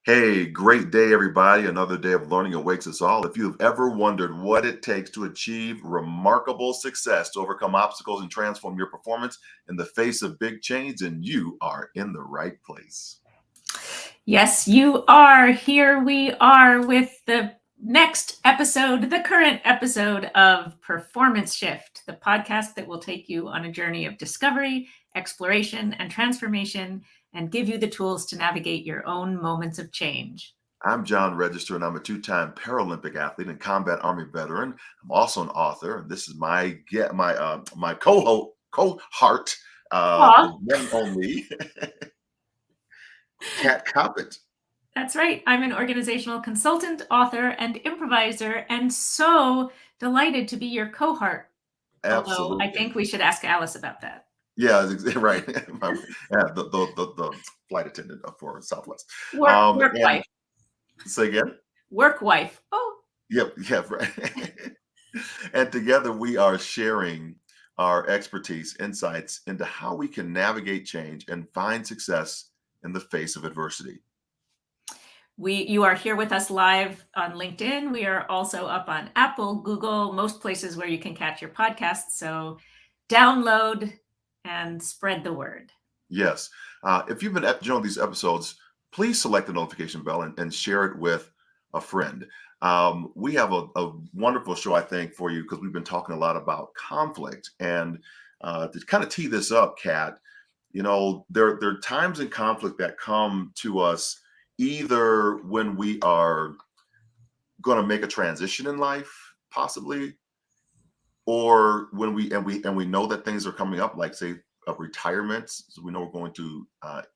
Hey, great day, everybody. Another day of learning awaits us all. If you've ever wondered what it takes to achieve remarkable success, to overcome obstacles and transform your performance in the face of big change, then you are in the right place. Yes, you are. Here we are with the next episode, the current episode of Performance Shift, the podcast that will take you on a journey of discovery, exploration, and transformation and give you the tools to navigate your own moments of change. I'm John Register, and I'm a two-time Paralympic athlete and combat Army veteran. I'm also an author, and this is my cohort, the Aw, one and only Kat Coppett. that's right. I'm an organizational consultant, author, and improviser, and so delighted to be your cohort. Although I Absolutely. think we should ask Alice about that. Yeah, right. Yeah, the flight attendant for Southwest. Work And wife. say again? Work wife. Oh, Yep, right. And together we are sharing our expertise, insights into how we can navigate change and find success in the face of adversity. you are here with us live on LinkedIn. We are also up on Apple, Google, most places where you can catch your podcasts. So download and spread the word. Yes. If you've been enjoying these episodes, please select the notification bell and share it with a friend. We have a wonderful show, I think, for you because we've been talking a lot about conflict. And to kind of tee this up, Kat, there are times in conflict that come to us either when we are going to make a transition in life, possibly, or when we know that things are coming up, like say a retirement. So we know we're going to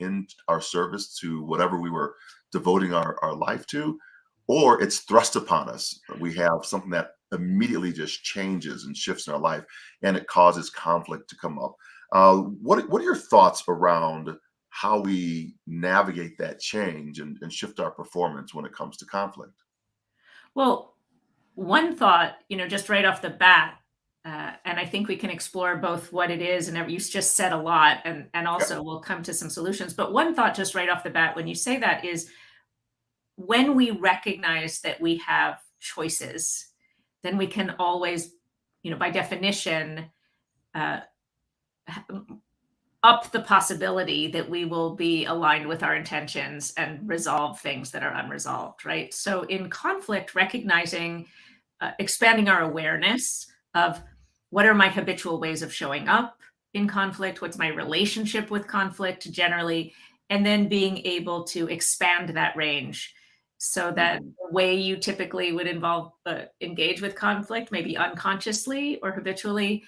end our service to whatever we were devoting our life to, or it's thrust upon us. We have something that immediately just changes and shifts in our life, and it causes conflict to come up. What are your thoughts around how we navigate that change and shift our performance when it comes to conflict? Well, one thought, just right off the bat, and I think we can explore both what it is and you just said a lot, and Yeah. also we'll come to some solutions. But one thought, just right off the bat, when you say that, is when we recognize that we have choices, then we can always, by definition, uh, up the possibility that we will be aligned with our intentions and resolve things that are unresolved, right? So in conflict, recognizing, expanding our awareness of what are my habitual ways of showing up in conflict, what's my relationship with conflict generally, and then being able to expand that range so that Mhm. the way you typically would engage with conflict, maybe unconsciously or habitually,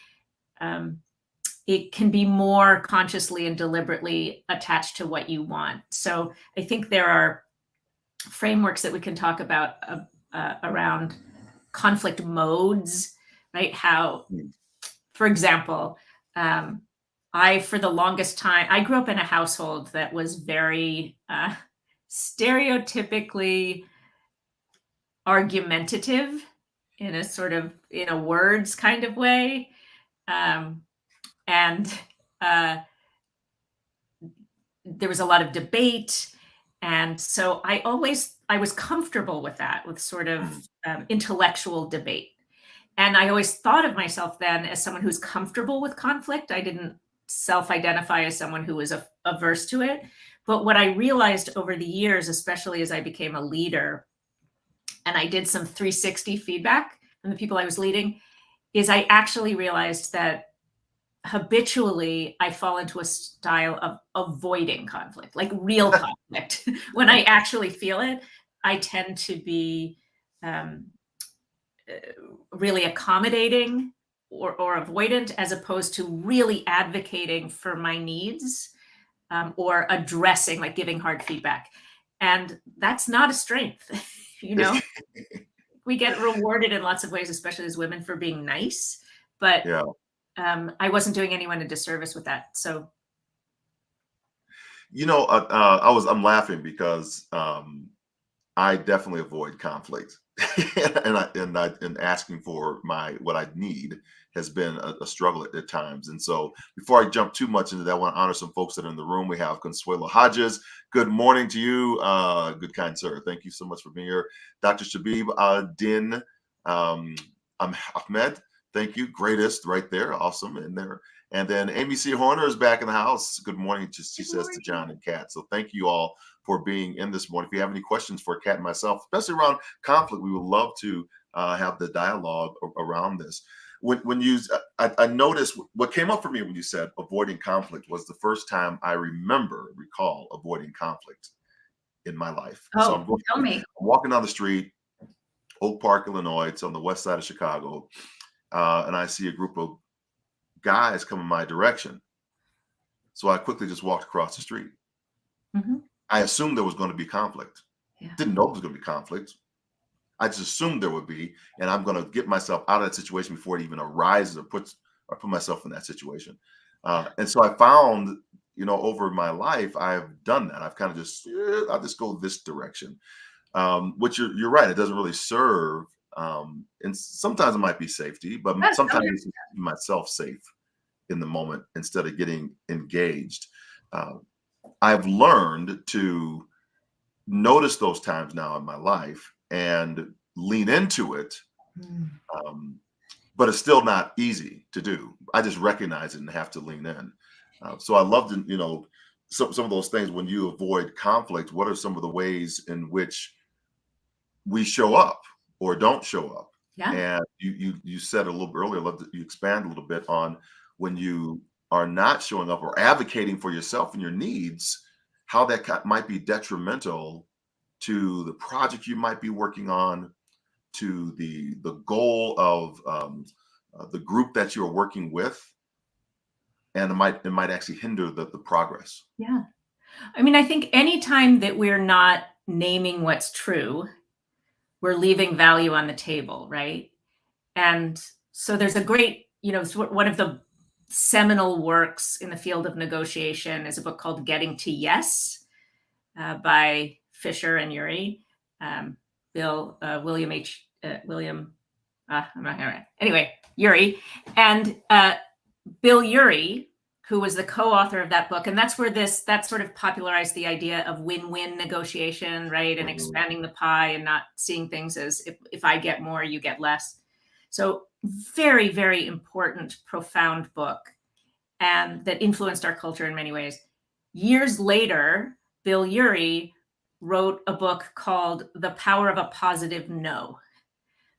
um, it can be more consciously and deliberately attached to what you want. So I think there are frameworks that we can talk about around conflict modes, right? How, Mhm. for example, um, for the longest time, I grew up in a household that was very stereotypically argumentative in a words kind of way. Um, and uh, there was a lot of debate. And so I was comfortable with that, with sort of Mhm. intellectual debate. And I always thought of myself then as someone who's comfortable with conflict. I didn't self identify as someone who was averse to it. But what I realized over the years, especially as I became a leader and I did some 360 feedback from the people I was leading, is I actually realized that habitually I fall into a style of avoiding conflict, like real conflict. When I actually feel it, I tend to be um, really accommodating or avoidant as opposed to really advocating for my needs, or addressing, like giving hard feedback. And that's not a strength. you know, we get rewarded in lots of ways, especially as women, for being nice. But Yeah. I wasn't doing anyone a disservice with that. So I'm laughing because I definitely avoid conflict, and asking for what I need has been a struggle at times. And so, before I jump too much into that, I want to honor some folks that are in the room. We have Consuelo Hodges. Good morning to you, good kind sir. Thank you so much for being here, Dr. Shabib Din. I'm Ahmed. Thank you, greatest right there, awesome in there. And then Amy C. Horner is back in the house. Good morning, she says to John and Kat. So thank you all for being in this morning. If you have any questions for Kat and myself, especially around conflict, we would love to have the dialogue around this. When you, I noticed what came up for me when you said avoiding conflict was the first time I recall avoiding conflict in my life. So Tell me. I'm walking down the street, Oak Park, Illinois. It's on the west side of Chicago, and I see a group of guys coming my direction. So I quickly just walked across the street. Mm-hmm. I assumed there was going to be conflict. Yeah. Didn't know there was going to be conflict. I just assumed there would be, and I'm going to get myself out of that situation before it even arises or put myself in that situation. And so I found, over my life, I've done that. I've kind of I'll just go this direction, which you're right. It doesn't really serve. And sometimes it might be safety, but sometimes it's just keeping myself safe in the moment instead of getting engaged. I've learned to notice those times now in my life and lean into it. But it's still not easy to do. I just recognize it and have to lean in. So I love to, some of those things. When you avoid conflict, what are some of the ways in which we show up or don't show up? Yeah. And you said a little bit earlier, I'd love that you expand a little bit on when you are not showing up or advocating for yourself and your needs, how that might be detrimental to the project you might be working on, to the goal of the group that you're working with, and it might actually hinder the progress. Yeah. I mean, I think anytime that we're not naming what's true, we're leaving value on the table, right? And so there's a great, one of the seminal works in the field of negotiation is a book called Getting to Yes by Fisher and Ury. William H. I'm not right. Anyway, Ury. And Bill Ury, who was the co-author of that book, and that's where that sort of popularized the idea of win-win negotiation, right? And expanding the pie and not seeing things as if I get more, you get less. So very, very important, profound book, and that influenced our culture in many ways. Years later, Bill Ury wrote a book called The Power of a Positive No,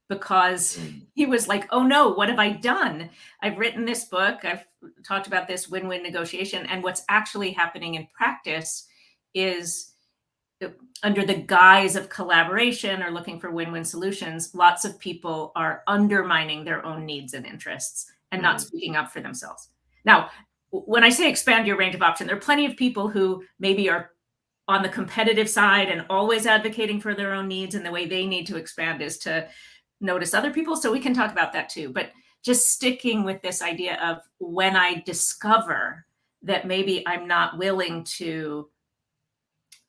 because he was like, oh no, what have I done? I've written this book. I've talked about this win-win negotiation. And what's actually happening in practice is, under the guise of collaboration or looking for win-win solutions, lots of people are undermining their own needs and interests and not speaking up for themselves. Now, when I say expand your range of options, there are plenty of people who maybe are on the competitive side and always advocating for their own needs, and the way they need to expand is to notice other people. So we can talk about that too. But just sticking with this idea of, when I discover that maybe I'm not willing to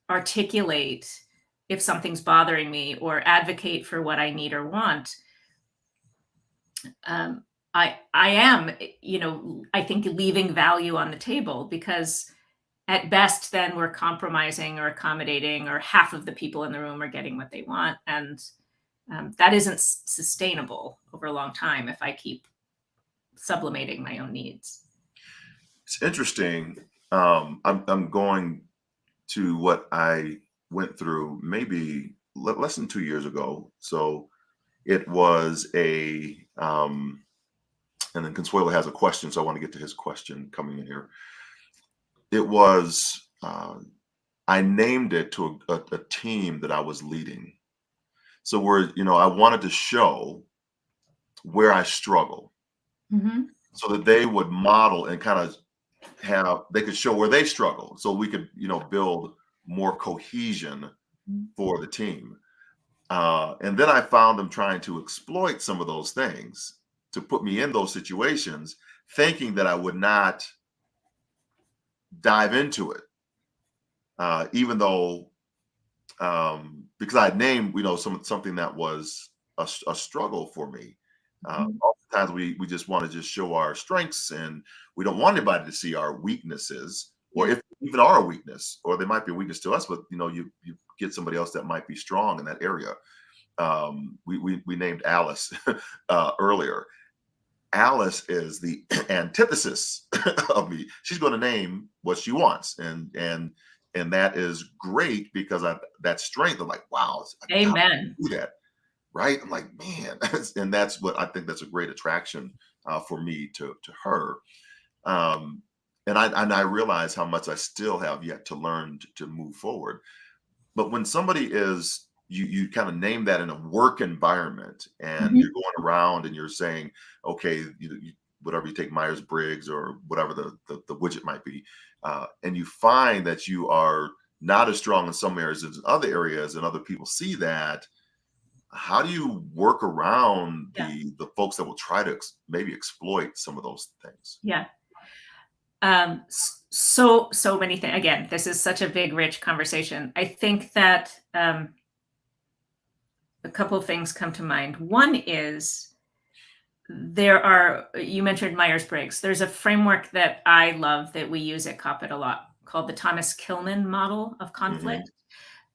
articulate if something's bothering me or advocate for what I need or want, I am, I think, leaving value on the table, because at best then we're compromising or accommodating, or half of the people in the room are getting what they want. And that isn't sustainable over a long time if I keep sublimating my own needs. It's interesting. I'm going to what I went through maybe less than 2 years ago. So it was and then Consuelo has a question, so I want to get to his question coming in here. It was, I named it to a team that I was leading. So I wanted to show where I struggle, so that they would model and kind of they could show where they struggle, so we could, build more cohesion for the team. And then I found them trying to exploit some of those things to put me in those situations, thinking that I would not dive into it, even though because I had named, something that was a struggle for me. Mhm. Oftentimes we just want to just show our strengths, and we don't want anybody to see our weaknesses, or Yeah. if even are a weakness, or they might be a weakness to us, but you get somebody else that might be strong in that area. We named Alice earlier. Alice is the antithesis of me. She's going to name what she wants, and that is great because that strength. I'm like, wow, I got to Amen. do that, right? I'm like, man, and that's what I think, that's a great attraction for me to her. Um, and I realize how much I still have yet to learn to move forward. But when somebody is, you kind of name that in a work environment, and Mhm. you're going around and you're saying, okay, whatever, you take Myers-Briggs or whatever the widget might be, and you find that you are not as strong in some areas as in other areas, and other people see that, how do you work around Yeah. the folks that will try to maybe exploit some of those things? Yeah. So many things. Again, this is such a big, rich conversation. I think that a couple of things come to mind. One is you mentioned Myers-Briggs. There's a framework that I love that we use at Coppet a lot called the Thomas Kilmann model of Hmm. conflict.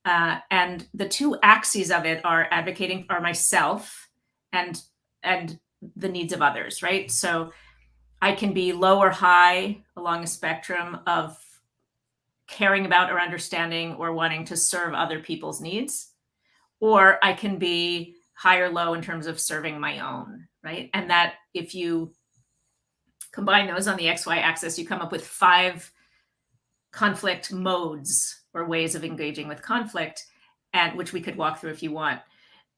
And the two axes of it are advocating for myself and and the needs of others, right? So I can be low or high along a spectrum of caring about or understanding or wanting to serve other people's needs, or I can be high or low in terms of serving my own, right? And that if you combine those on the XY axis, you come up with 5 conflict modes or ways of engaging with conflict, and which we could walk through if you want.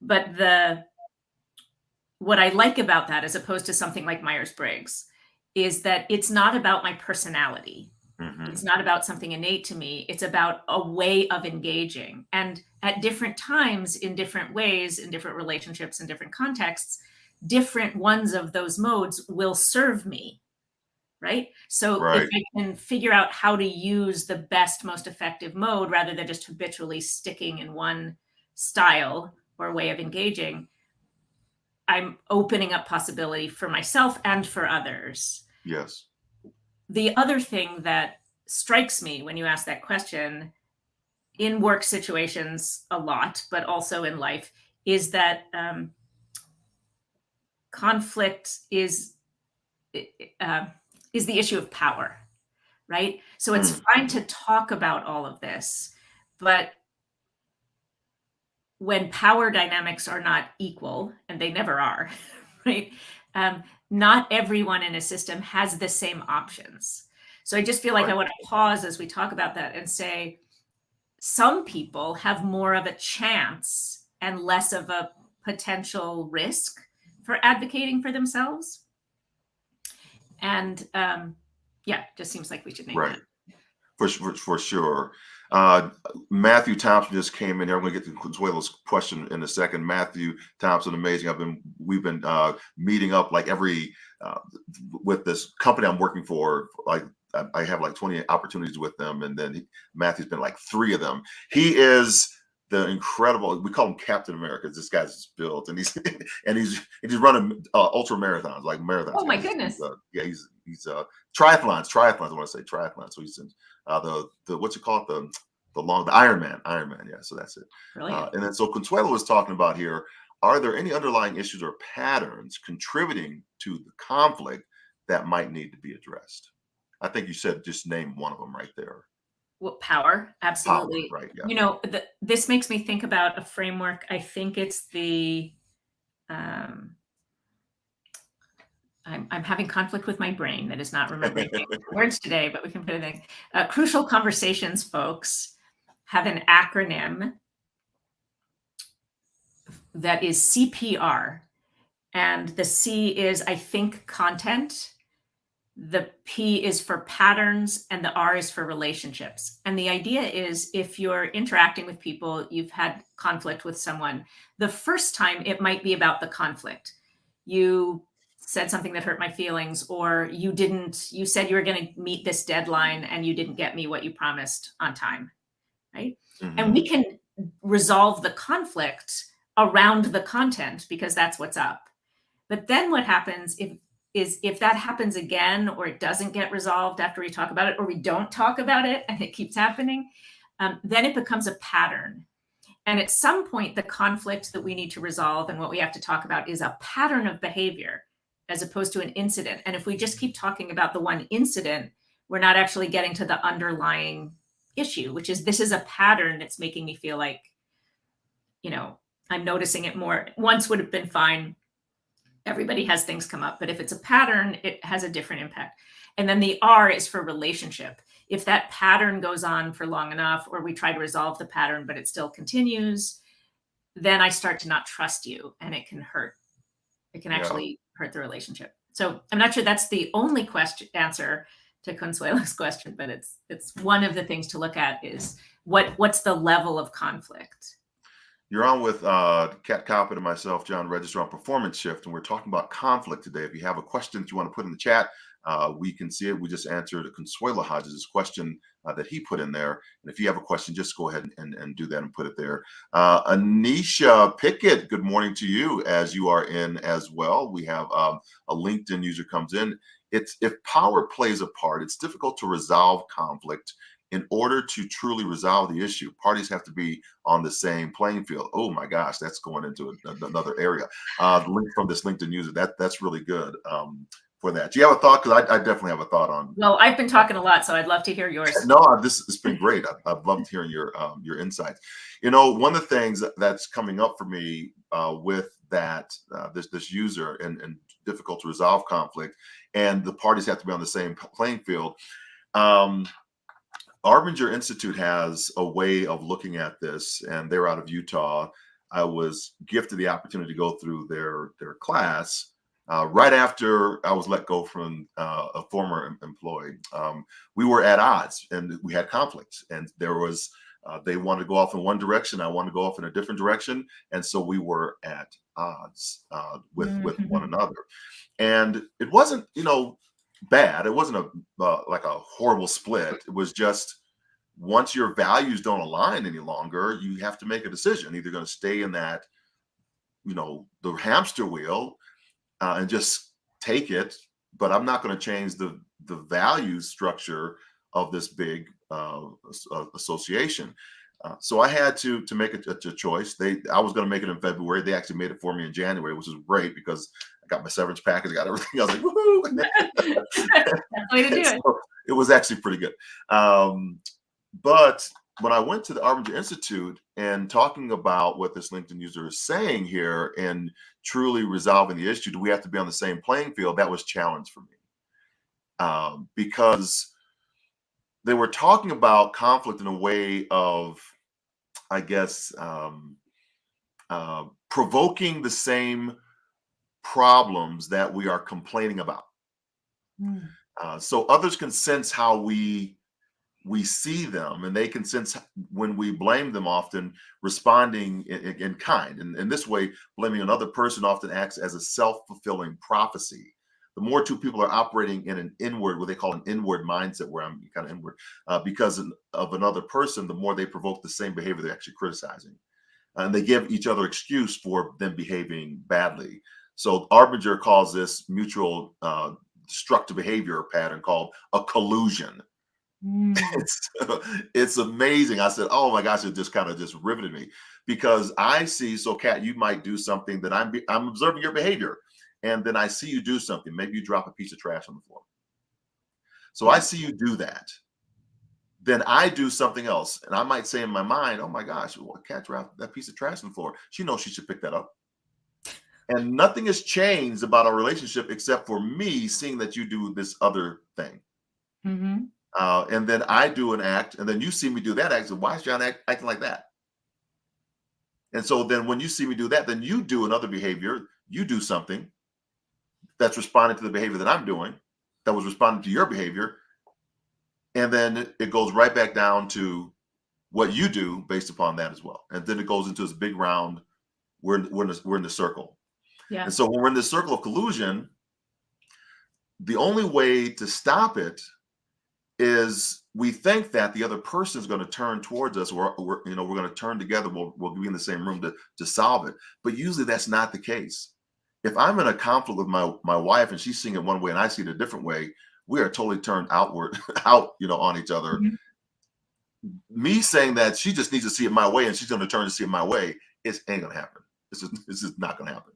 But what I like about that, as opposed to something like Myers-Briggs, is that it's not about my personality. Hmm. It's not about something innate to me. It's about a way of engaging. And at different times, in different ways, in different relationships, in different contexts, different ones of those modes will serve me, right? So if Right. I can figure out how to use the best, most effective mode rather than just habitually sticking in one style or way of engaging, I'm opening up possibility for myself and for others. Yes. The other thing that strikes me when you ask that question in work situations a lot, but also in life, is that conflict uh, is the issue of power, right? So it's fine Mm-hmm. to talk about all of this, but when power dynamics are not equal, and they never are, right? Um, Not everyone in a system has the same options. So I just feel like I Right. want to pause as we talk about that and say, some people have more of a chance and less of a potential risk for advocating for themselves. And yeah, just seems like we should name Right. that. For sure. Uh, Matthew Thompson just came in here. I'm going to get to Consuelo's question in a second. Matthew Thompson, amazing. We've been meeting up like every uh, with this company I'm working for. Like I have like 20 opportunities with them, and then Matthew's been like 3 of them. He is the incredible. We call him Captain America. This guy's just built, and he's he's running ultra marathons, like marathons. Oh my goodness. Yeah, he's triathlons. I want to say triathlons. So he's in the what's it called, the Ironman. Yeah, so that's it. Brilliant. And then so Consuelo was talking about here. Are there any underlying issues or patterns contributing to the conflict that might need to be addressed? I think you said just name one of them right there. Well, power, Power, absolutely. right? Yeah. You know, this makes me think about a framework. I think it's um, I'm having conflict with my brain that is not remembering words today, but we can put it in. Crucial Conversations folks have an acronym that is CPR. And the C is, I think, content. The P is for patterns, and the R is for relationships. And the idea is if you're interacting with people, you've had conflict with someone, the first time it might be about the conflict. You said something that hurt my feelings, or you said you were going to meet this deadline and you didn't get me what you promised on time, right? And Hmm. we can resolve the conflict around the content because that's what's up. But then what happens if that happens again, or it doesn't get resolved after we talk about it, or we don't talk about it and it keeps happening, then it becomes a pattern. And at some point, the conflict that we need to resolve and what we have to talk about is a pattern of behavior as opposed to an incident. And if we just keep talking about the one incident, we're not actually getting to the underlying issue, which is this is a pattern that's making me feel like, I'm noticing it more. Once would have been fine. Everybody has things come up, but if it's a pattern, it has a different impact. And then the R is for relationship. If that pattern goes on for long enough, or we try to resolve the pattern, but it still continues, then I start to not trust you, and it can hurt. It can actually hurt the relationship. So I'm not sure that's the only answer to Consuelo's question, but it's one of the things to look at is what's the level of conflict. You're on with Kat Coppett and myself, John Register, on Performance Shift, and we're talking about conflict today. If you have a question that you want to put in the chat, we can see it. We just answered Consuelo Hodges' question that he put in there. And if you have a question, just go ahead and do that and put it there. Anisha Pickett, good morning to you as you are in as well. We have a LinkedIn user comes in. If power plays a part, it's difficult to resolve conflict. In order to truly resolve the issue, parties have to be on the same playing field. Oh my gosh, that's going into another area. The link from this LinkedIn user, that's really good for that. Do you have a thought? Because I definitely have a thought on. Well, I've been talking a lot, so I'd love to hear yours. No, this has been great. I've loved hearing your insights. One of the things that's coming up for me with that this user and difficult to resolve conflict, and the parties have to be on the same playing field. Arbinger Institute has a way of looking at this, and they're out of Utah. I was gifted the opportunity to go through their class right after I was let go from a former employee. We were at odds, and we had conflicts, and there was they wanted to go off in one direction, I wanted to go off in a different direction, and so we were at odds with one another. And it wasn't, bad. It wasn't like a horrible split. It was just once your values don't align any longer, you have to make a decision. Either going to stay in that, the hamster wheel and just take it, but I'm not going to change the value structure of this big association. So I had to make a choice. I was going to make it in February. They actually made it for me in January, which is great because I got my severance package, I got everything. I was like, woohoo! That's the way to do it. So it was actually pretty good. But when I went to the Arbinger Institute and talking about what this LinkedIn user is saying here and truly resolving the issue, do we have to be on the same playing field? That was a challenge for me because they were talking about conflict in a way of, I guess, provoking the same problems that we are complaining about. So others can sense how we see them, and they can sense when we blame them, often responding in kind. And in this way, blaming another person often acts as a self-fulfilling prophecy. The more two people are operating in an inward, what they call an inward mindset, where I'm kind of inward, because of another person, the more they provoke the same behavior they're actually criticizing. And they give each other excuse for them behaving badly. So Arbinger calls this mutual destructive behavior pattern called a collusion. It's amazing. I said, oh my gosh, it just kind of just riveted me because I see, so Kat, you might do something that I'm observing your behavior. And then I see you do something. Maybe you drop a piece of trash on the floor. So I see you do that. Then I do something else. And I might say in my mind, oh my gosh, well, Kat dropped that piece of trash on the floor. She knows she should pick that up. And nothing has changed about our relationship except for me seeing that you do this other thing. And then I do an act, and then you see me do that act. So why is John acting like that? And so then when you see me do that, then you do another behavior. You do something that's responding to the behavior that I'm doing, that was responding to your behavior. And then it goes right back down to what you do based upon that as well. And then it goes into this big round. We're in the circle. Yeah. And so when we're in this circle of collusion, the only way to stop it is we think that the other person is going to turn towards us, or we're going to turn together. We'll be in the same room to solve it. But usually that's not the case. If I'm in a conflict with my wife and she's seeing it one way and I see it a different way, we are totally turned outward out, on each other. Mhm. Me saying that she just needs to see it my way and she's going to turn to see it my way, it ain't going to happen. It's just not going to happen.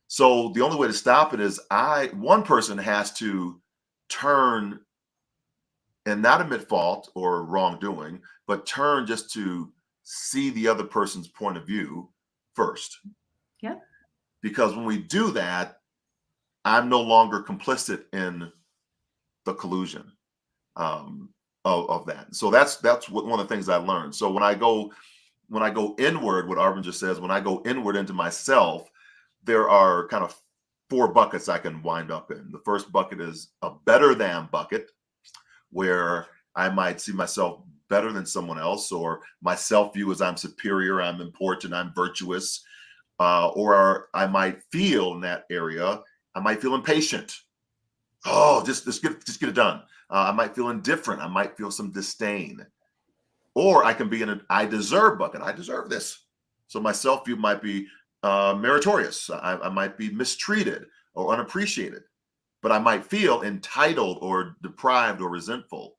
So the only way to stop it is one person has to turn and not admit fault or wrongdoing, but turn just to see the other person's point of view first. Yeah. Because when we do that, I'm no longer complicit in the collusion of that. So that's one of the things I learned. So when I go inward, what Arvin just says, when I go inward into myself, there are kind of 4 buckets I can wind up in. The first bucket is a better than bucket, where I might see myself better than someone else, or my self-view is I'm superior, I'm important, I'm virtuous, or I might feel in that area, I might feel impatient. Oh, just get it done. I might feel indifferent. I might feel some disdain, or I can be in an I deserve bucket. I deserve this. So my self-view might be meritorious. I might be mistreated or unappreciated, but I might feel entitled or deprived or resentful.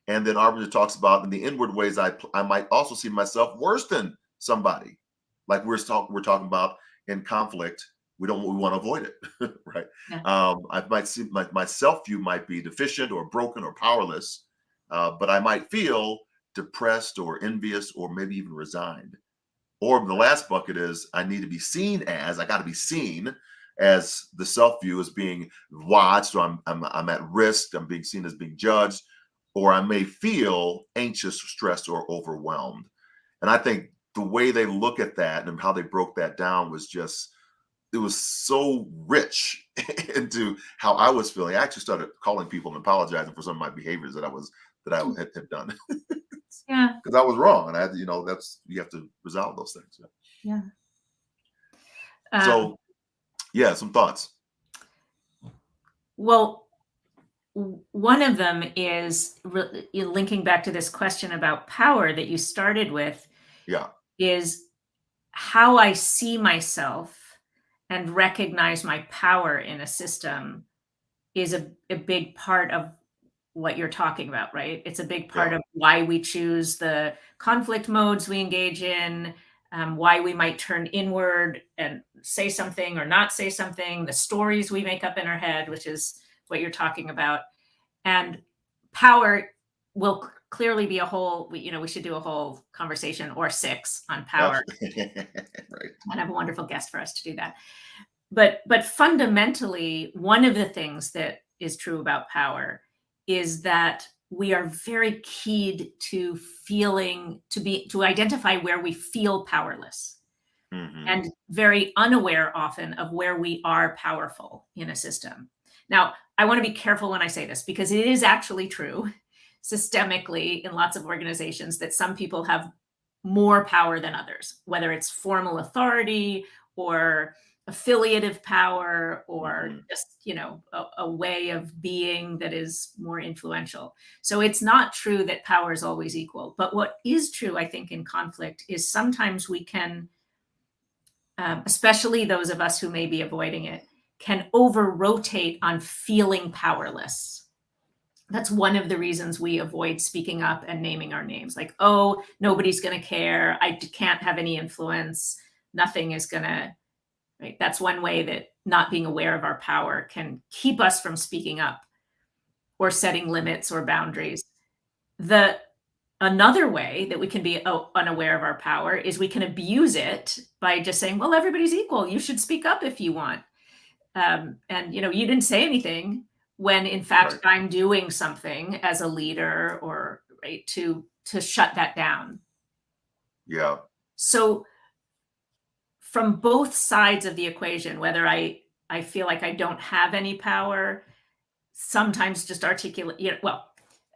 And then Arvind talks about in the inward ways, I might also see myself worse than somebody. Like we're talking about in conflict, we want to avoid it, right? Yeah. I might see like my self view might be deficient or broken or powerless, but I might feel depressed or envious or maybe even resigned. Or the last bucket is I need to be seen as, I got to be seen as the self view as being watched, or I'm at risk, I'm being seen as being judged, or I may feel anxious, stressed, or overwhelmed. And I think the way they look at that and how they broke that down was just, it was so rich into how I was feeling. I actually started calling people and apologizing for some of my behaviors that I had done. Yeah. Because I was wrong, and I had to, that's, you have to resolve those things. Yeah. So, yeah, some thoughts. Well, one of them is linking back to this question about power that you started with. Yeah. Is how I see myself and recognize my power in a system is a big part of what you're talking about, right? It's a big part of why we choose the conflict modes we engage in, why we might turn inward and say something or not say something, the stories we make up in our head, which is what you're talking about. And power will clearly be a whole, we should do a whole conversation or 6 on power. Right. And have a wonderful guest for us to do that. But fundamentally, one of the things that is true about power is that we are very keyed to feeling, to identify where we feel powerless, and very unaware often of where we are powerful in a system. Now, I want to be careful when I say this, because it is actually true systemically in lots of organizations that some people have more power than others, whether it's formal authority or affiliative power or just, a way of being that is more influential. So it's not true that power is always equal. But what is true, I think, in conflict is sometimes we can, especially those of us who may be avoiding it, can over-rotate on feeling powerless. That's one of the reasons we avoid speaking up and naming our names. Like, oh, nobody's going to care. I can't have any influence. Nothing is going to, right? That's one way that not being aware of our power can keep us from speaking up or setting limits or boundaries. Another way that we can be unaware of our power is we can abuse it by just saying, well, everybody's equal. You should speak up if you want. And, you didn't say anything, when in fact I'm doing something as a leader or right to shut that down. Yeah. So from both sides of the equation, whether I feel like I don't have any power, sometimes just articulate,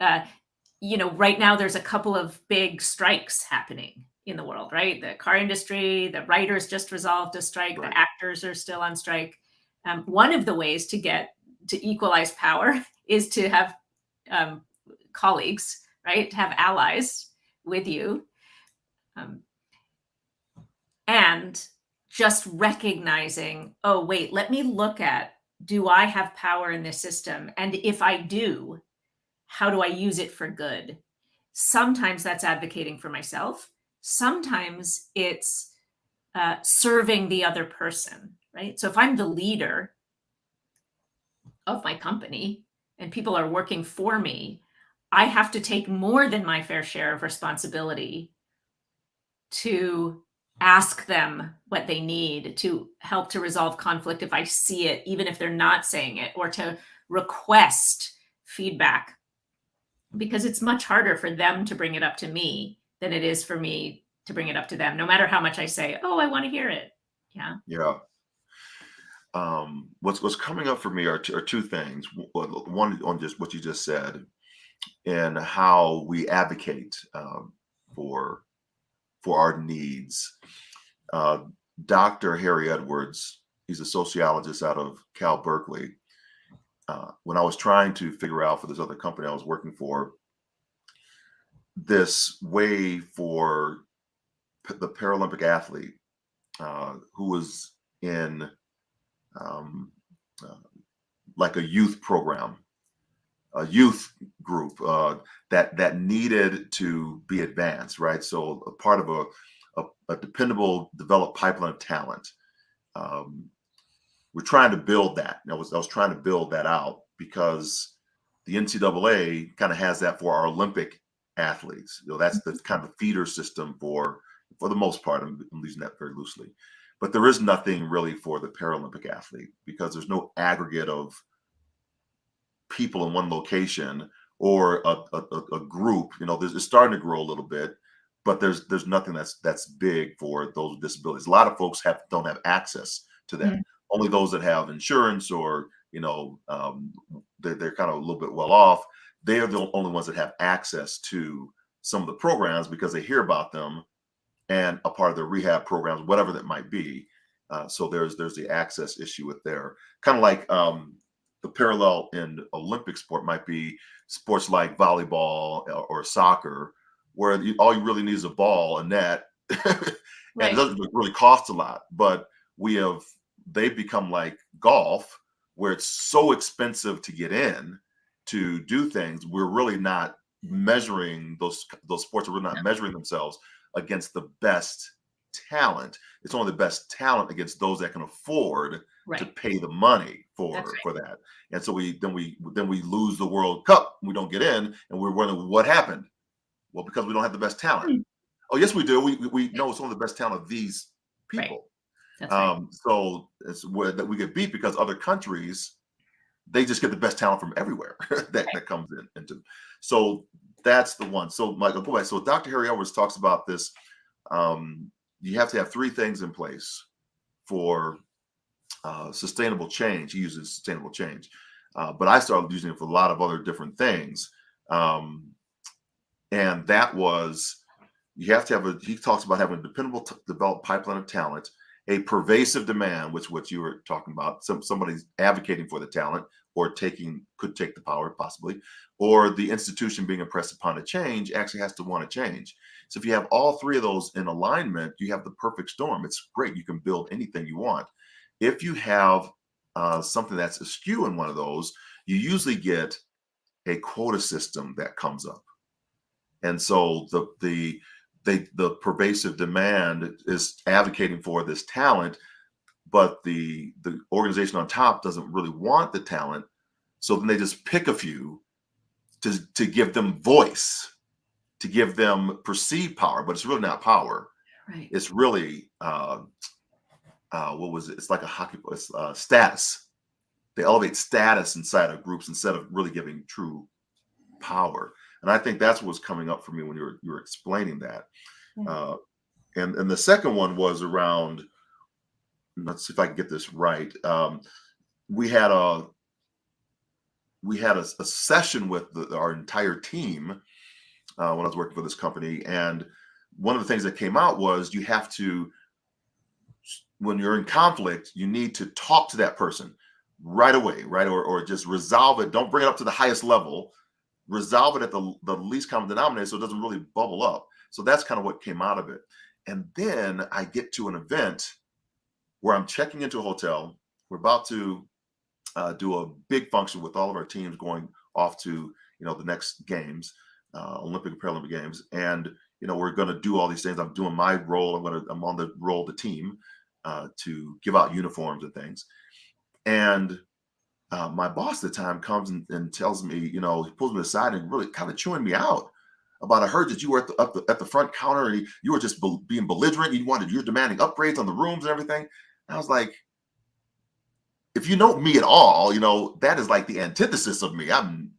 right now there's a couple of big strikes happening in the world, right? The car industry, the writers just resolved a strike, the actors are still on strike. One of the ways to equalize power is to have colleagues, right? To have allies with you. And just recognizing, oh, wait, let me look at, do I have power in this system? And if I do, how do I use it for good? Sometimes that's advocating for myself. Sometimes it's serving the other person, right? So if I'm the leader of my company and people are working for me, I have to take more than my fair share of responsibility to ask them what they need, to help to resolve conflict if I see it, even if they're not saying it, or to request feedback, because it's much harder for them to bring it up to me than it is for me to bring it up to them, no matter how much I say, oh, I want to hear it. Yeah. Yeah. What's coming up for me are two things. One on just what you just said, and how we advocate for our needs. Dr. Harry Edwards, he's a sociologist out of Cal Berkeley. When I was trying to figure out for this other company I was working for, this way for the Paralympic athlete who was in like a youth program, a youth group that needed to be advanced, right? So a part of a dependable, developed pipeline of talent. We're trying to build that. I was trying to build that out because the NCAA kind of has that for our Olympic athletes. That's the kind of feeder system for the most part. I'm using that very loosely, but there is nothing really for the Paralympic athlete because there's no aggregate of people in one location or a group. It's starting to grow a little bit, but there's nothing that's big for those with disabilities. A lot of folks don't have access to that. Only those that have insurance or they're kind of a little bit well off. They are the only ones that have access to some of the programs because they hear about them and a part of their rehab programs, whatever that might be. So there's the access issue with there. Kind of like the parallel in Olympic sport might be sports like volleyball or soccer, where all you really need is a ball, a net, and Right. it doesn't really cost a lot. But they've become like golf, where it's so expensive to get in to do things. We're really not measuring those sports. Are really not measuring themselves against the best talent. It's only the best talent against those that can afford to pay the money for that. And so we lose the World Cup. We don't get in, and we're wondering what happened. Well, because we don't have the best talent. Oh, yes, we do. We know it's only the best talent of these people. That's right. So it's where that we get beat because other countries, they just get the best talent from everywhere that comes into. So that's the one. So Michael, go back. So Dr. Harry Edwards talks about this. You have to have three things in place for sustainable change. He uses sustainable change, but I started using it for a lot of other different things. And that was, you have to have he talks about having a dependable, developed pipeline of talent, a pervasive demand, which what you were talking about, somebody's advocating for the talent or could take the power possibly, or the institution being impressed upon a change actually has to want to change. So if you have all three of those in alignment, you have the perfect storm. It's great. You can build anything you want. If you have something that's askew in one of those, you usually get a quota system that comes up. And so the pervasive demand is advocating for this talent, but the organization on top doesn't really want the talent. So then they just pick a few to give them voice, to give them perceived power, but it's really not power. Right. It's really what was it? It's like a hockey, status. They elevate status inside of groups instead of really giving true power. And I think that's what was coming up for me when you were explaining that. And the second one was around, let's see if I can get this right. We had a session with our entire team when I was working for this company. And one of the things that came out was you have to, when you're in conflict, you need to talk to that person right away, right? Or just resolve it. Don't bring it up to the highest level. resolve it at the least common denominator so it doesn't really bubble up. So that's kind of what came out of it. And then I get to an event where I'm checking into a hotel. We're about to do a big function with all of our teams going off to the next games, Olympic and Paralympic games, and we're going to do all these things. I'm doing my role. I'm on the role of the team to give out uniforms and things. And my boss at the time comes and tells me, he pulls me aside and really kind of chewing me out about, I heard that you were at the front counter and you were just being belligerent. You're demanding upgrades on the rooms and everything. And I was like, if you know me at all, that is like the antithesis of me. I don't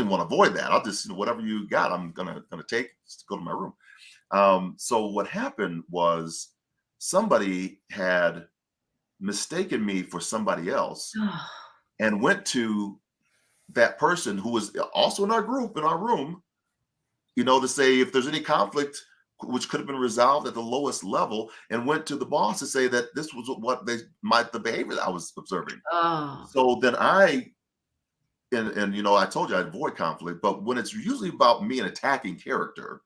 even want to avoid that. I'll just, whatever you got, I'm gonna take, just go to my room. So what happened was somebody had mistaken me for somebody else and went to that person who was also in our group, in our room, to say if there's any conflict, which could have been resolved at the lowest level, and went to the boss to say that this was what the behavior that I was observing. So then I told you I avoid conflict, but when it's usually about me and attacking character,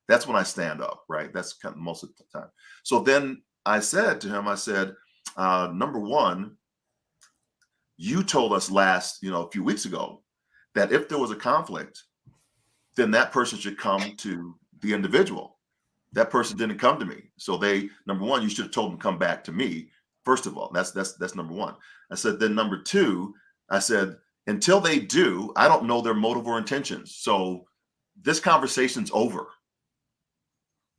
that's when I stand up, right? That's kind of most of the time. So then I said to him, number one, you told us a few weeks ago that if there was a conflict, then that person should come to the individual. That person didn't come to me. So number one, you should have told them to come back to me. First of all, that's number one. I said, then number two, I said, until they do, I don't know their motive or intentions. So this conversation's over.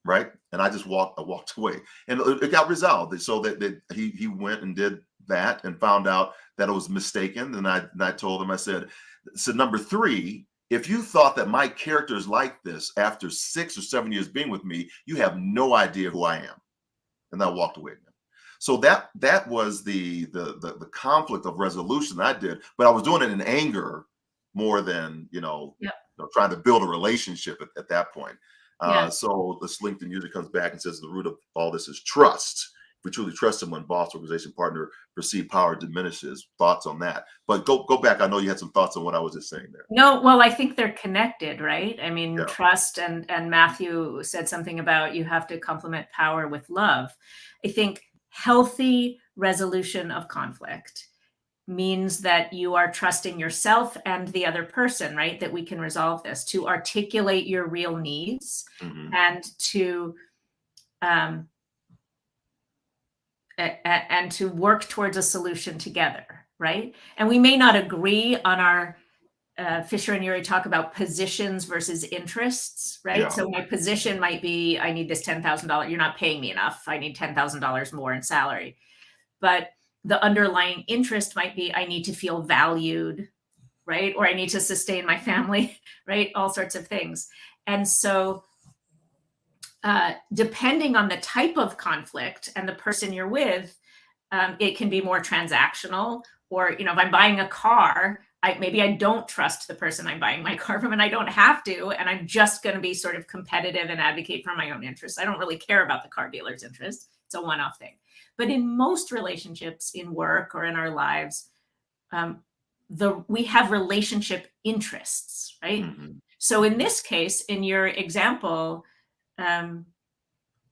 Right. And I just walked away, and it got resolved. So that he went and did that and found out that it was mistaken. And I told him, I said, number three, if you thought that my character is like this after 6 or 7 years being with me, you have no idea who I am. And I walked away again. So that was the conflict of resolution that I did, but I was doing it in anger more than trying to build a relationship at that point. So this LinkedIn user comes back and says the root of all this is trust. If we truly trust someone, boss, organization, partner, perceived power diminishes. Thoughts on that? But go back. I know you had some thoughts on what I was just saying there. No, well, I think they're connected, right? I mean, trust and Matthew said something about you have to complement power with love. I think healthy resolution of conflict means that you are trusting yourself and the other person, right? That we can resolve this, to articulate your real needs and to work towards a solution together, right? And we may not agree on our Fisher and Ury talk about positions versus interests, right? Yeah. So my position might be, I need this $10,000. You're not paying me enough. I need $10,000 more in salary. But the underlying interest might be, I need to feel valued, right? Or I need to sustain my family, right? All sorts of things. And so depending on the type of conflict and the person you're with, it can be more transactional. Or, if I'm buying a car, maybe I don't trust the person I'm buying my car from, and I don't have to, and I'm just going to be sort of competitive and advocate for my own interests. I don't really care about the car dealer's interest. It's a one-off thing. But in most relationships, in work or in our lives, we have relationship interests, right? So in this case, in your example,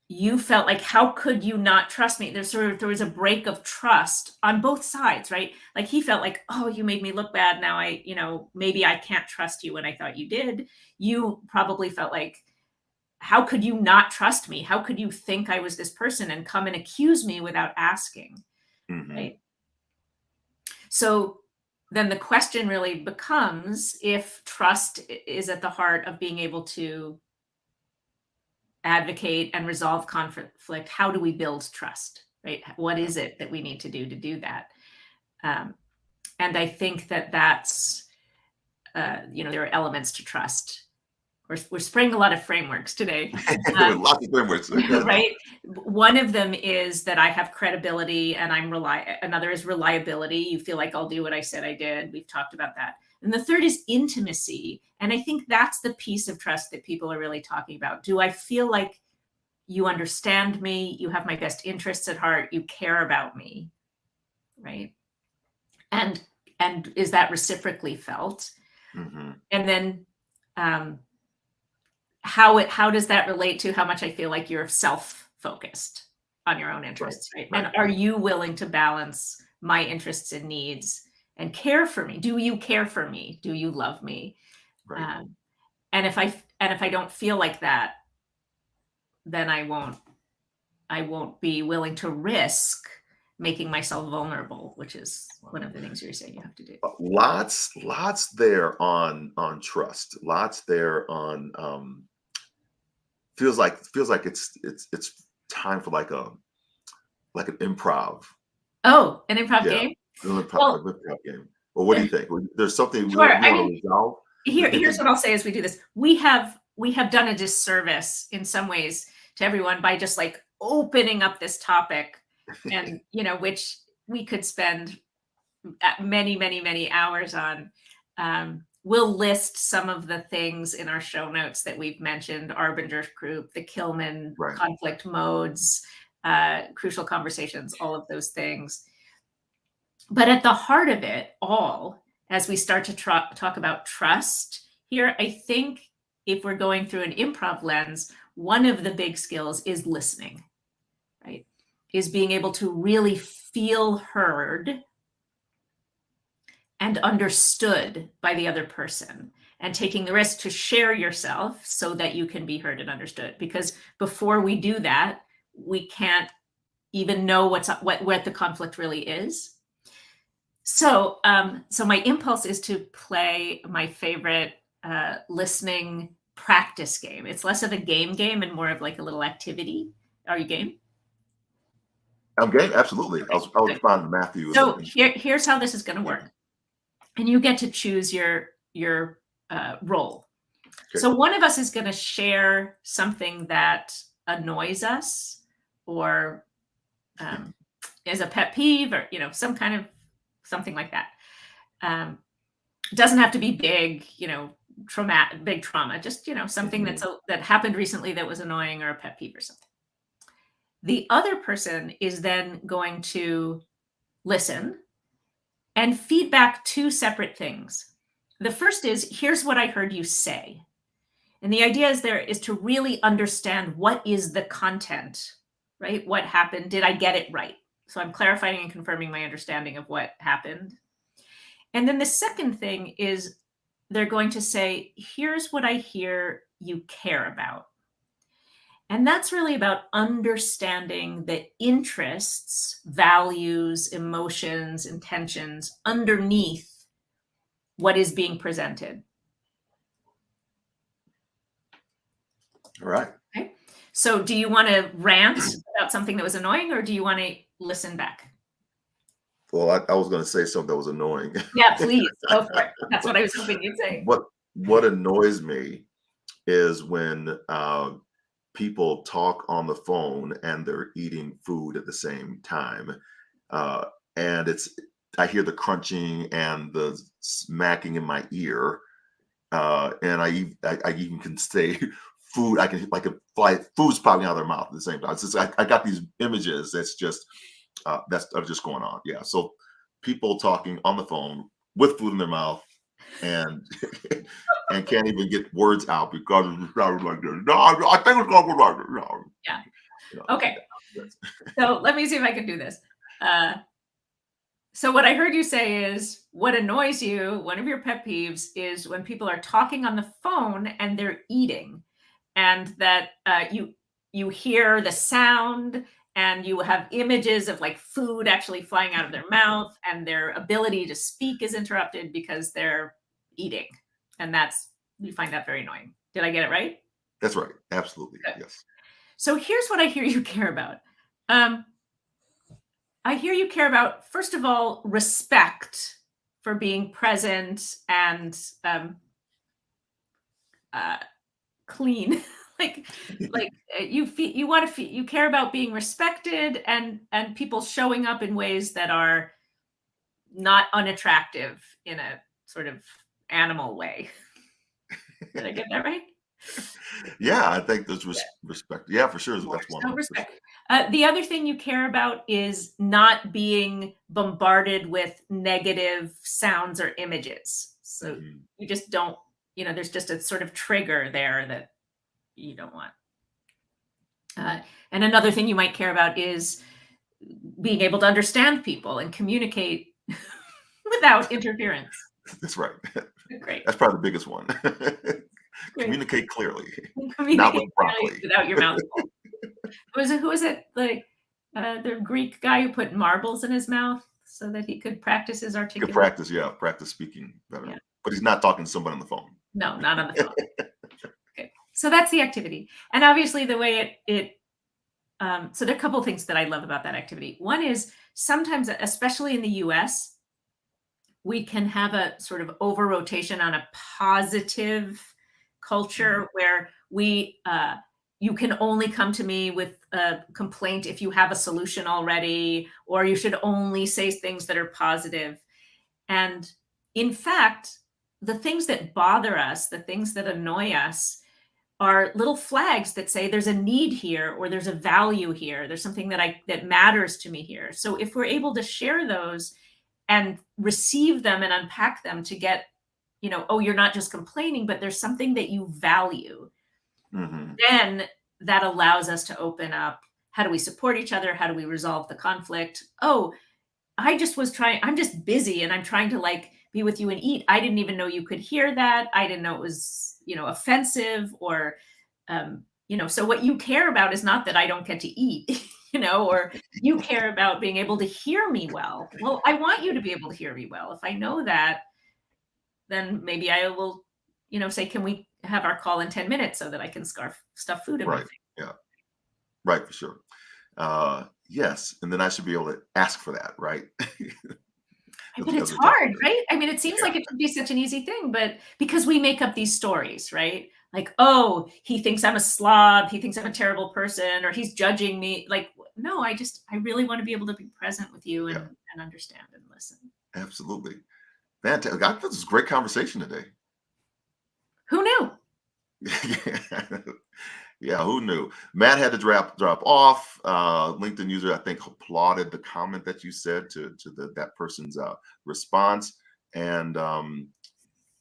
you felt like, how could you not trust me? There was a break of trust on both sides, right? Like he felt like, oh, you made me look bad. Now maybe I can't trust you when I thought you did. You probably felt like, how could you not trust me? How could you think I was this person and come and accuse me without asking, right? So then the question really becomes, if trust is at the heart of being able to advocate and resolve conflict, how do we build trust, right? What is it that we need to do that? And I think that's, there are elements to trust. We're spraying a lot of frameworks today. Lots of frameworks. Right? One of them is that I have credibility and another is reliability. You feel like I'll do what I said I did. We've talked about that. And the third is intimacy. And I think that's the piece of trust that people are really talking about. Do I feel like you understand me? You have my best interests at heart. You care about me, right? And is that reciprocally felt? And then how does that relate to how much I feel like you're self-focused on your own interests, right? Right. And are you willing to balance my interests and needs and care for me? Do you care for me? Do you love me? Right. And if I don't feel like that, then I won't be willing to risk making myself vulnerable, which is one of the things you're saying you have to do. Lots there on trust. Lots there on feels like it's time for like an improv. Oh, an improv Yeah, game? an Well, improv game. Well, what do you think? There's something you sure. want I to mean, resolve? here's what I'll say as we do this. We have done a disservice in some ways to everyone by just like opening up this topic, and which we could spend many, many, many hours on. We'll list some of the things in our show notes that we've mentioned: Arbinger's group, the Kilman Right. conflict modes, crucial conversations, all of those things. But at the heart of it all, as we start to talk about trust here, I think if we're going through an improv lens, one of the big skills is listening, right? Is being able to really feel heard and understood by the other person, and taking the risk to share yourself so that you can be heard and understood. Because before we do that, we can't even know what the conflict really is. So my impulse is to play my favorite listening practice game. It's less of a game and more of like a little activity. Are you game? I'm game. Absolutely. Okay, I was responding to Matthew. So here's how this is going to work, and you get to choose your role. Okay. So one of us is going to share something that annoys us, or is a pet peeve, or some kind of something like that. Doesn't have to be big, big trauma. Just something that happened recently that was annoying, or a pet peeve or something. The other person is then going to listen and feedback two separate things. The first is, here's what I heard you say. And the idea is to really understand what is the content, right? What happened? Did I get it right? So I'm clarifying and confirming my understanding of what happened. And then the second thing is they're going to say, here's what I hear you care about. And that's really about understanding the interests, values, emotions, intentions underneath what is being presented. All right. Okay. So do you want to rant about something that was annoying, or do you want to listen back? Well, I was going to say something that was annoying. Yeah, please go for it. That's what I was hoping you'd say. What annoys me is when people talk on the phone and they're eating food at the same time, and I hear the crunching and the smacking in my ear, and I even can say food. I can fly food's popping out of their mouth at the same time. It's just, I got these images that's just going on. Yeah. So people talking on the phone with food in their mouth and and can't even get words out because it's like this. No, I think it's going to go like this. No. Yeah. Okay. So let me see if I can do this. So what I heard you say is, what annoys you, one of your pet peeves, is when people are talking on the phone and they're eating, and that you hear the sound and you have images of like food actually flying out of their mouth, and their ability to speak is interrupted because they're eating. And you find that very annoying. Did I get it right? That's right. Absolutely. Good. Yes. So here's what I hear you care about. I hear you care about, first of all, respect for being present and clean. You care about being respected and people showing up in ways that are not unattractive in a sort of animal way. Did I get that right? Yeah, I think there's respect. Yeah, for sure. That's one. So respect. The other thing you care about is not being bombarded with negative sounds or images. So you just don't there's just a sort of trigger there that you don't want. And another thing you might care about is being able to understand people and communicate without interference. That's right. Great. That's probably the biggest one. Great. Communicate clearly, not Communicate with broccoli. without your mouth full. Who was it? Like the Greek guy who put marbles in his mouth so that he could practice his Good articulation. practice speaking better. Yeah. But he's not talking to somebody on the phone. No, not on the phone. Okay. So that's the activity. And obviously the way so there are a couple of things that I love about that activity. One is sometimes, especially in the US, we can have a sort of over rotation on a positive culture where you can only come to me with a complaint if you have a solution already, or you should only say things that are positive. And in fact, the things that bother us, the things that annoy us, are little flags that say there's a need here, or there's a value here, there's something that matters to me here. So if we're able to share those and receive them and unpack them to get, oh, you're not just complaining, but there's something that you value, then that allows us to open up. How do we support each other? How do we resolve the conflict? Oh, I'm just busy and I'm trying to be with you and eat. I didn't even know you could hear that. I didn't know it was, offensive, or, so what you care about is not that I don't get to eat, or you care about being able to hear me well. Well, I want you to be able to hear me well. If I know that, then maybe I will, say, can we have our call in 10 minutes so that I can stuff food in my Right. face? Yeah. Right. For sure. Yes. And then I should be able to ask for that. Right. But it's hard, right? I mean, it seems like it should be such an easy thing, but because we make up these stories, right? Like, oh, he thinks I'm a slob, he thinks I'm a terrible person, or he's judging me. Like, no, I really want to be able to be present with you and understand and listen. Absolutely. Fantastic. I thought this was a great conversation today. Who knew? Yeah, who knew? Matt had to drop off. LinkedIn user, I think, applauded the comment that you said to that person's response, and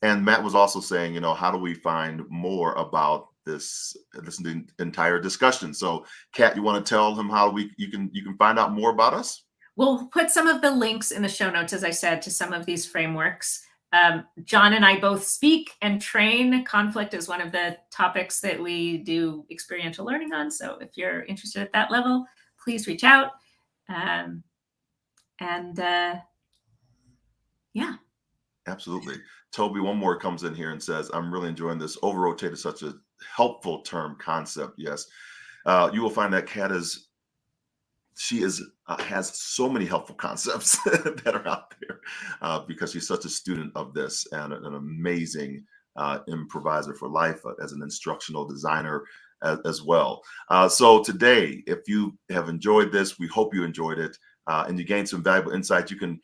Matt was also saying, how do we find more about this entire discussion? So, Kat, you want to tell him how you can find out more about us? We'll put some of the links in the show notes, as I said, to some of these frameworks. John and I both speak and train. Conflict is one of the topics that we do experiential learning on. So if you're interested at that level, please reach out. Yeah. Absolutely. Toby, one more comes in here and says, I'm really enjoying this. Over-rotate is such a helpful term concept. Yes. You will find that Kat has so many helpful concepts that are out there because she's such a student of this and an amazing improviser for life as an instructional designer as well. So today, if you have enjoyed this, we hope you enjoyed it and you gained some valuable insights. You can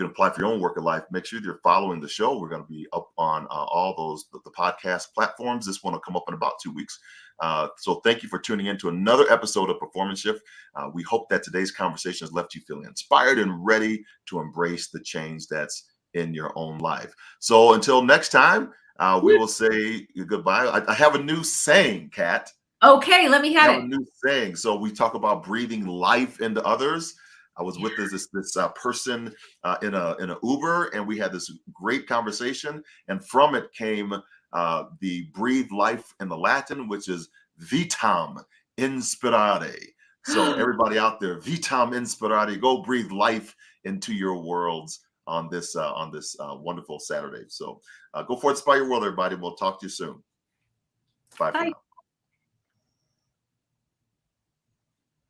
apply for your own work of life. Make sure you're following the show. We're going to be up on all those the podcast platforms. This one will come up in about 2 weeks. So thank you for tuning in to another episode of Performance Shift. We hope that today's conversation has left you feeling inspired and ready to embrace the change that's in your own life. So until next time, we will say goodbye. I have a new saying, Kat. Okay, let me have it. A new saying. So we talk about breathing life into others. I was with this person in a Uber, and we had this great conversation. And from it came the breathe life in the Latin, which is vitam inspirare. So everybody out there, vitam inspirare, go breathe life into your worlds on this wonderful Saturday. So go forth, inspire your world, everybody. We'll talk to you soon. Bye for now.